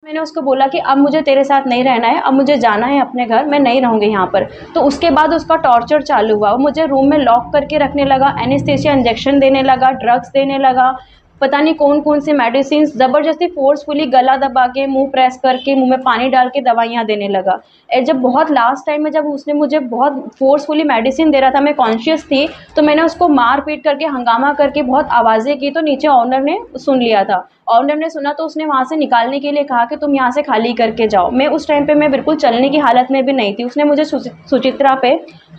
मैंने उसको बोला कि अब मुझे तेरे साथ नहीं रहना है, अब मुझे जाना है अपने घर, मैं नहीं रहूँगी यहाँ पर। तो उसके बाद उसका टॉर्चर चालू हुआ, वो मुझे रूम में लॉक करके रखने लगा, एनेस्थीसिया इंजेक्शन देने लगा, ड्रग्स देने लगा, पता नहीं कौन-कौन सी मेडिसिन्स ज़बरदस्ती फ़ोर्सफुली गला दबा के, मुँह प्रेस करके, मुँह में पानी डाल के दवाइयाँ देने लगा। जब बहुत लास्ट टाइम में जब उसने मुझे बहुत फ़ोर्सफुली मेडिसिन दे रहा था, मैं कॉन्शियस थी, तो मैंने उसको मार-पीट करके, हंगामा करके बहुत आवाज़ें की, तो नीचे ओनर ने सुन लिया था। ओनर ने सुना तो उसने वहाँ से निकालने के लिए कहा कि तुम यहाँ से खाली करके जाओ। मैं उस टाइम पे मैं बिल्कुल चलने की हालत में भी नहीं थी। उसने मुझे सुचित्रा पे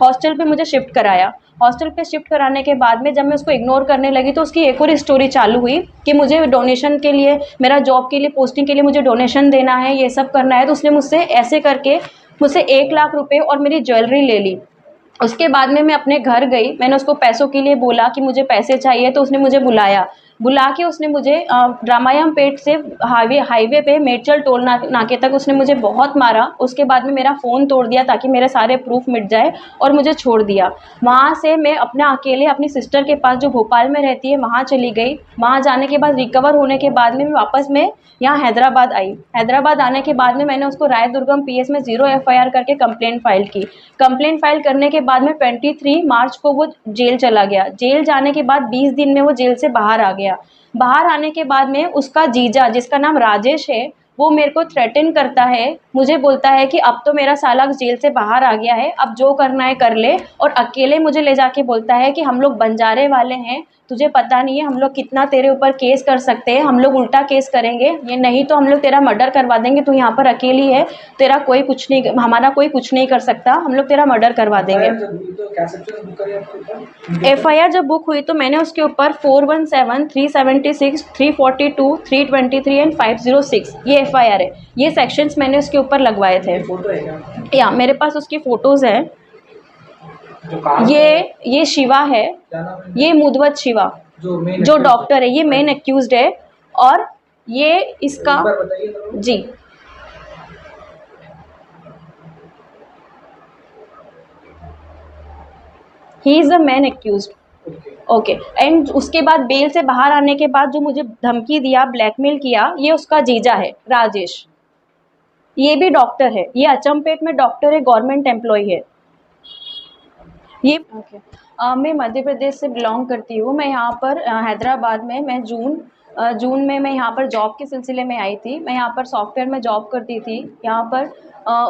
हॉस्टल पे मुझे शिफ्ट कराया। हॉस्टल पे शिफ्ट कराने के बाद में जब मैं उसको इग्नोर करने लगी तो उसकी एक और स्टोरी चालू हुई कि मुझे डोनेशन के लिए, मेरा जॉब के लिए, पोस्टिंग के लिए मुझे डोनेशन देना है, ये सब करना है। तो उसने मुझसे ऐसे करके मुझसे 1 लाख रुपए और मेरी ज्वेलरी ले ली। उसके बाद में मैं अपने घर गई, मैंने उसको पैसों के लिए बोला कि मुझे पैसे चाहिए, तो उसने मुझे बुलाया। बुला के उसने मुझे रामायण पेट से हाईवे पे मेडचल टोल नाके तक उसने मुझे बहुत मारा। उसके बाद में मेरा फ़ोन तोड़ दिया ताकि मेरे सारे प्रूफ मिट जाए और मुझे छोड़ दिया। वहाँ से मैं अपना अकेले अपनी सिस्टर के पास जो भोपाल में रहती है वहाँ चली गई। वहाँ जाने के बाद रिकवर होने के बाद में मैं वापस मैं यहाँ हैदराबाद आई। हैदराबाद आने के बाद में मैंने उसको राय दुर्गम पीएस में 0 एफआईआर करके कंप्लेंट फाइल की। कंप्लेंट फाइल करने के बाद में 23 मार्च को वो जेल चला गया। जेल जाने के बाद 20 दिन में वो जेल से बाहर आ गया। बाहर आने के बाद में उसका जीजा, जिसका नाम राजेश है, वो मेरे को थ्रेटन करता है। मुझे बोलता है कि अब तो मेरा साला जेल से बाहर आ गया है, अब जो करना है कर ले। और अकेले मुझे ले जाके बोलता है कि हम लोग बंजारे वाले हैं, तुझे पता नहीं है हम लोग कितना तेरे ऊपर केस कर सकते हैं, हम लोग उल्टा केस करेंगे, ये नहीं तो हम लोग तेरा मर्डर करवा देंगे, तू यहाँ पर अकेली है, तेरा कोई कुछ नहीं, हमारा कोई कुछ नहीं कर सकता, हम लोग तेरा मर्डर करवा देंगे। एफआईआर जब बुक हुई तो मैंने उसके ऊपर 417, 376, 342, 323 एंड 506 ये एफआईआर है। ये सेक्शंस मैंने उसके ऊपर लगवाए थे। या मेरे पास उसकी फ़ोटोज़ हैं। ये शिवा है, ये मुदवत शिवा जो डॉक्टर है, ये मेन एक्यूज्ड है। और ये इसका जी he is the main accused. Okay. And उसके बाद बेल से बाहर आने के बाद जो मुझे धमकी दिया, ब्लैकमेल किया, ये उसका जीजा है राजेश। ये भी डॉक्टर है, ये अचमपेट में डॉक्टर है, गवर्नमेंट एम्प्लॉय है ये। ओके। मैं मध्य प्रदेश से बिलोंग करती हूँ। मैं यहाँ पर हैदराबाद में मैं जून में मैं यहाँ पर जॉब के सिलसिले में आई थी। मैं यहाँ पर सॉफ्टवेयर में जॉब करती थी यहाँ पर।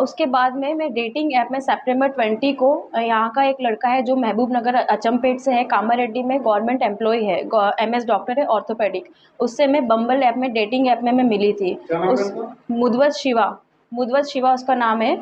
उसके बाद में मैं डेटिंग ऐप में सितंबर 20 को यहाँ का एक लड़का है जो महबूब नगर अचमपेट से है, कामारेड्डी में गवर्नमेंट एम्प्लॉय है, एमएस डॉक्टर है ऑर्थोपेडिक। उससे मैं बम्बल ऐप में, डेटिंग ऐप में मैं मिली थी। उस मुदवत शिवा उसका नाम है।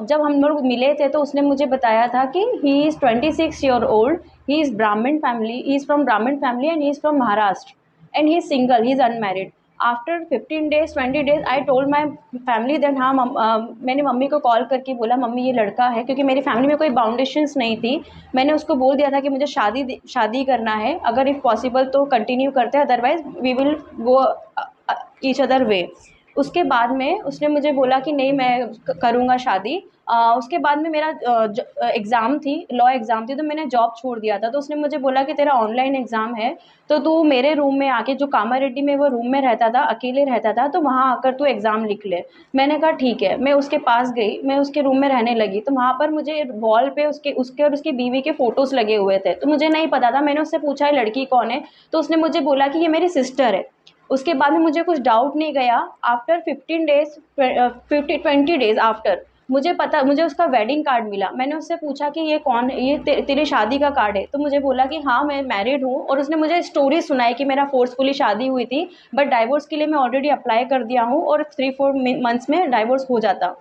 जब हम लोग मिले थे तो उसने मुझे बताया था कि he is 26 year old, he is ब्राह्मण फैमिली, ही इज़ फ्रॉम ब्राह्मण family and he is from Maharashtra and he is single, he is unmarried. After 15 days 20 days I told my family that हाँ मैंने मम्मी को call करके बोला mummy ये लड़का है, क्योंकि मेरी फैमिली में कोई बाउंडेशंस नहीं थी। मैंने उसको बोल दिया था कि मुझे शादी करना है, अगर इफ़ पॉसिबल तो कंटिन्यू करते हैं, otherwise we will go each other way. उसके बाद में उसने मुझे बोला कि नहीं मैं करूँगा शादी। उसके बाद में मेरा एग्ज़ाम थी, लॉ एग्ज़ाम थी, तो मैंने जॉब छोड़ दिया था। तो उसने मुझे बोला कि तेरा ऑनलाइन एग्ज़ाम है तो तू मेरे रूम में आके, जो कामारेड्डी में वो रूम में रहता था, अकेले रहता था, तो वहाँ आकर तू एग्ज़ाम लिख ले। मैंने कहा ठीक है। मैं उसके पास गई, मैं उसके रूम में रहने लगी, तो वहाँ पर मुझे वॉल पे उसके उसके और उसकी बीवी के फ़ोटोज़ लगे हुए थे। तो मुझे नहीं पता था, मैंने उससे पूछा ये लड़की कौन है? तो उसने मुझे बोला कि ये मेरी सिस्टर है। उसके बाद में मुझे कुछ डाउट नहीं गया। आफ्टर 15 डेज़ 20 डेज़ आफ्टर मुझे उसका वेडिंग कार्ड मिला। मैंने उससे पूछा कि ये कौन है? ये तेरी शादी का कार्ड है। तो मुझे बोला कि हाँ मैं मैरिड हूँ। और उसने मुझे स्टोरी सुनाई कि मेरा फ़ोर्सफुली शादी हुई थी, बट डाइवोर्स के लिए मैं ऑलरेडी अप्लाई कर दिया हूँ और 3-4 मंथ्स में डाइवोर्स हो जाता।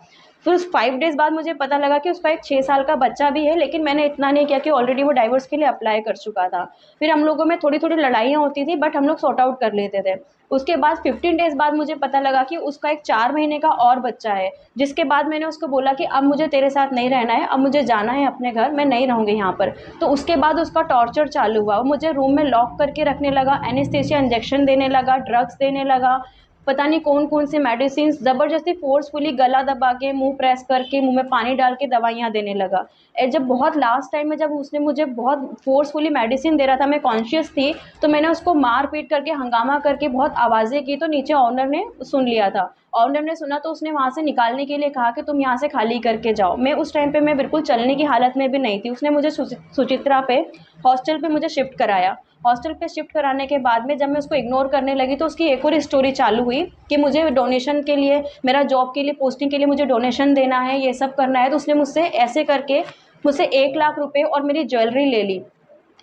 फिर उस 5 डेज़ बाद मुझे पता लगा कि उसका एक 6 साल का बच्चा भी है, लेकिन मैंने इतना नहीं किया कि ऑलरेडी वो डाइवोर्स के लिए अप्लाई कर चुका था। फिर हम लोगों में थोड़ी-थोड़ी लड़ाइयाँ होती थी, बट हम लोग सॉर्ट आउट कर लेते थे। उसके बाद 15 डेज़ बाद मुझे पता लगा कि उसका एक 4 महीने का और बच्चा है, जिसके बाद मैंने उसको बोला कि अब मुझे तेरे साथ नहीं रहना है, अब मुझे जाना है अपने घर, मैं नहीं रहूँगी यहाँ पर। तो उसके बाद उसका टॉर्चर चालू हुआ, वो मुझे रूम में लॉक करके रखने लगा, एनेस्थीसिया इंजेक्शन देने लगा, ड्रग्स देने लगा, पता नहीं कौन-कौन सी मेडिसिन्स ज़बरदस्ती फ़ोर्सफुली गला दबा के, मुँह प्रेस करके, मुँह में पानी डाल के दवाइयाँ देने लगा। जब बहुत लास्ट टाइम में जब उसने मुझे बहुत फ़ोर्सफुली मेडिसिन दे रहा था, मैं कॉन्शियस थी, तो मैंने उसको मार-पीट करके, हंगामा करके बहुत आवाज़ें की, तो नीचे ओनर ने सुन लिया था। ऑनर ने सुना तो उसने वहाँ से निकालने के लिए कहा कि तुम यहाँ से खाली करके जाओ। मैं उस टाइम पे मैं बिल्कुल चलने की हालत में भी नहीं थी। उसने मुझे सुचित्रा पे हॉस्टल पे मुझे शिफ्ट कराया। हॉस्टल पे शिफ्ट कराने के बाद में जब मैं उसको इग्नोर करने लगी तो उसकी एक और स्टोरी चालू हुई कि मुझे डोनेशन के लिए, मेरा जॉब के लिए, पोस्टिंग के लिए मुझे डोनेशन देना है, ये सब करना है। तो उसने मुझसे ऐसे करके मुझसे 1 लाख रुपए और मेरी ज्वेलरी ले ली।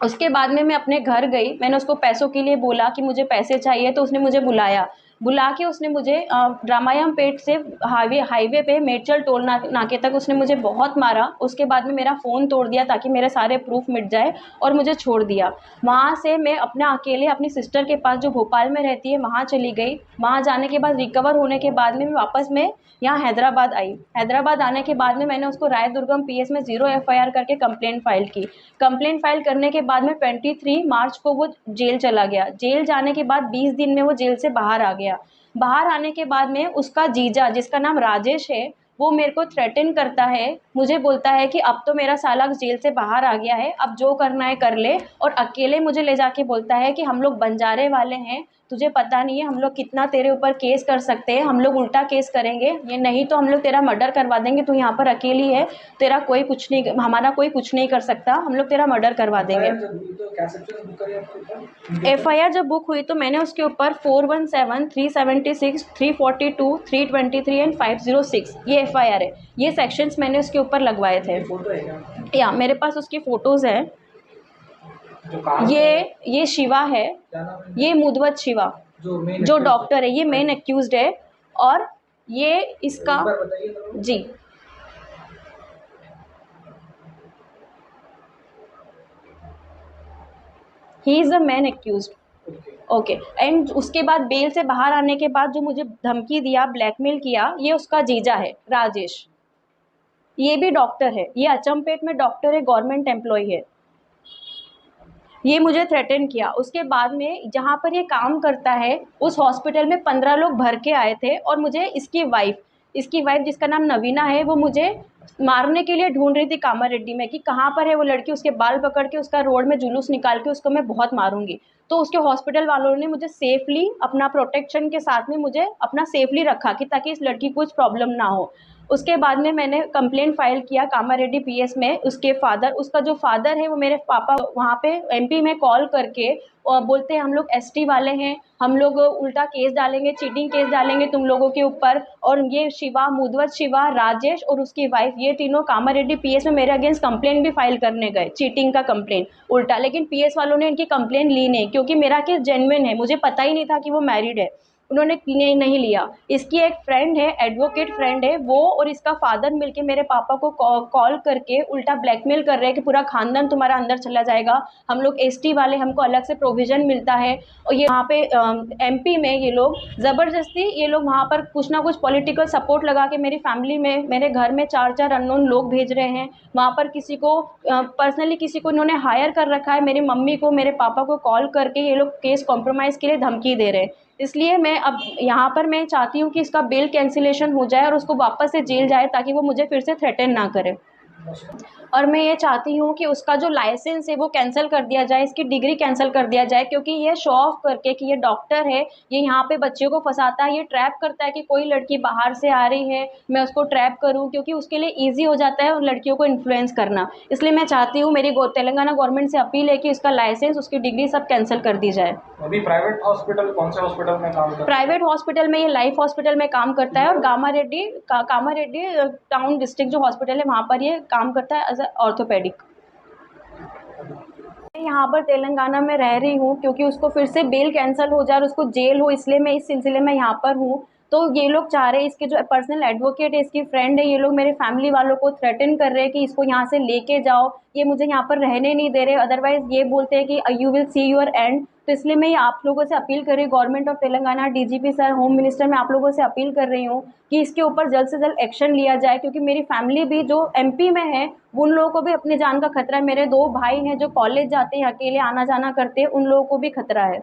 उसके बाद में मैं अपने घर गई, मैंने उसको पैसों के लिए बोला कि मुझे पैसे चाहिए, तो उसने मुझे बुलाया। बुला के उसने मुझे रामायण पेट से हाईवे पे मेडचल टोल नाके तक उसने मुझे बहुत मारा। उसके बाद में मेरा फ़ोन तोड़ दिया ताकि मेरे सारे प्रूफ मिट जाए और मुझे छोड़ दिया। वहाँ से मैं अपना अकेले अपनी सिस्टर के पास जो भोपाल में रहती है वहाँ चली गई। वहाँ जाने के बाद रिकवर होने के बाद में मैं वापस में यहाँ हैदराबाद आई। हैदराबाद आने के बाद में मैंने उसको राय दुर्गम पीएस में 0 एफआईआर करके कंप्लेंट फाइल की। कंप्लेंट फाइल करने के बाद में 23 मार्च को वो जेल चला गया। जेल जाने के बाद 20 दिन में वो जेल से बाहर आ गया। बाहर आने के बाद में उसका जीजा, जिसका नाम राजेश है, वो मेरे को थ्रेटन करता है। मुझे बोलता है कि अब तो मेरा साला जेल से बाहर आ गया है, अब जो करना है कर ले। और अकेले मुझे ले जाके बोलता है कि हम लोग बंजारे वाले हैं, तुझे पता नहीं है हम लोग कितना तेरे ऊपर केस कर सकते हैं, हम लोग उल्टा केस करेंगे, ये नहीं तो हम लोग तेरा मर्डर करवा देंगे, तू यहाँ पर अकेली है, तेरा कोई कुछ नहीं, हमारा कोई कुछ नहीं कर सकता, हम लोग तेरा मर्डर करवा देंगे। एफआईआर जब बुक हुई तो मैंने उसके ऊपर 417, 376, 342, 323 एंड 506 ये एफआईआर है। ये सेक्शंस मैंने उसके ऊपर लगवाए थे। या मेरे पास उसकी फ़ोटोज़ हैं। ये शिवा है, ये मुदवत शिवा जो डॉक्टर है, ये मेन एक्यूज्ड है। और ये इसका जी he is the main accused. Okay. And उसके बाद बेल से बाहर आने के बाद जो मुझे धमकी दिया, ब्लैकमेल किया, ये उसका जीजा है राजेश। ये भी डॉक्टर है, ये अचमपेट में डॉक्टर है, गवर्नमेंट एम्प्लॉय है। ये मुझे थ्रेटन किया। उसके बाद में जहाँ पर ये काम करता है उस हॉस्पिटल में 15 लोग भर के आए थे और मुझे इसकी वाइफ जिसका नाम नवीना है, वो मुझे मारने के लिए ढूंढ रही थी कामारेड्डी में कि कहाँ पर है वो लड़की, उसके बाल पकड़ के उसका रोड में जुलूस निकाल के उसको मैं बहुत मारूंगी। तो उसके हॉस्पिटल वालों ने मुझे सेफली अपना प्रोटेक्शन के साथ में मुझे अपना सेफली रखा कि ताकि इस लड़की को कुछ प्रॉब्लम ना हो। उसके बाद में मैंने कंप्लेंट फाइल किया कामारेड्डी पीएस में। उसका जो फादर है वो मेरे पापा वहाँ पे एमपी में कॉल करके और बोलते हैं हम लोग एसटी वाले हैं, हम लोग उल्टा केस डालेंगे, चीटिंग केस डालेंगे तुम लोगों के ऊपर। और ये शिवा, मुदवत शिवा, राजेश और उसकी वाइफ, ये तीनों कामारेड्डी पीएस में मेरे अगेंस्ट कंप्लेंट भी फाइल करने गए, चीटिंग का कंप्लेंट उल्टा। लेकिन पीएस वालों ने इनकी कंप्लेंट ली नहीं क्योंकि मेरा केस जेन्युइन है, मुझे पता ही नहीं था कि वो मैरिड है, उन्होंने नहीं लिया। इसकी एक फ्रेंड है, एडवोकेट फ्रेंड है, वो और इसका फादर मिलके मेरे पापा को कॉल करके उल्टा ब्लैकमेल कर रहे हैं कि पूरा खानदान तुम्हारा अंदर चला जाएगा, हम लोग एसटी वाले, हमको अलग से प्रोविज़न मिलता है। और ये वहाँ पे एमपी में ये लोग ज़बरदस्ती, ये लोग वहाँ पर कुछ ना कुछ पॉलिटिकल सपोर्ट लगा के मेरी फैमिली में, मेरे घर में 4-4 अननोन लोग भेज रहे हैं। वहाँ पर किसी को पर्सनली किसी को इन्होंने हायर कर रखा है, मेरी मम्मी को, मेरे पापा को कॉल करके ये लोग केस कॉम्प्रोमाइज़ के लिए धमकी दे रहे हैं। इसलिए मैं अब यहाँ पर मैं चाहती हूँ कि इसका बेल कैंसिलेशन हो जाए और उसको वापस से जेल जाए ताकि वो मुझे फिर से थ्रेटन ना करे। और मैं ये चाहती हूँ कि उसका जो लाइसेंस है वो कैंसिल कर दिया जाए, इसकी डिग्री कैंसिल कर दिया जाए, क्योंकि ये शो ऑफ करके कि ये डॉक्टर है, ये यहाँ पे बच्चों को फंसाता है, ये ट्रैप करता है कि कोई लड़की बाहर से आ रही है मैं उसको ट्रैप करूँ, क्योंकि उसके लिए ईजी हो जाता है उन लड़कियों को इन्फ्लुएंस करना। इसलिए मैं चाहती हूँ, मेरी तेलंगाना गवर्नमेंट से अपील है कि उसका लाइसेंस, उसकी डिग्री सब कैंसिल कर दी जाए। अभी प्राइवेट हॉस्पिटल, कौन से हॉस्पिटल में काम करता है? प्राइवेट हॉस्पिटल में, ये लाइफ हॉस्पिटल में काम करता है और कामारेड्डी टाउन डिस्ट्रिक्ट जो हॉस्पिटल है वहाँ पर ये काम करता है एज अ ऑर्थोपेडिक। मैं यहाँ पर तेलंगाना में रह रही हूँ क्योंकि उसको फिर से बेल कैंसिल हो जाए और उसको जेल हो, इसलिए मैं इस सिलसिले में यहाँ पर हूँ। तो ये लोग चाह रहे हैं, इसके जो पर्सनल एडवोकेट है, इसकी फ्रेंड है, ये लोग मेरे फैमिली वालों को थ्रेटन कर रहे हैं कि इसको यहाँ से लेके जाओ, ये मुझे यहाँ पर रहने नहीं दे रहे, अदरवाइज ये बोलते हैं कि you will see your and. तो इसलिए मैं आप लोगों से अपील कर रही हूँ, government of Telangana, DGP sir, home minister, मैं आप लोगों से अपील कर रही हूँ कि इसके ऊपर जल्द से जल्द एक्शन लिया जाए, क्योंकि मेरी फैमिली भी जो एमपी में है उन लोगों को भी अपनी जान का खतरा है। मेरे 2 भाई हैं जो कॉलेज जाते हैं, अकेले आना जाना करते हैं, उन लोगों को भी खतरा है।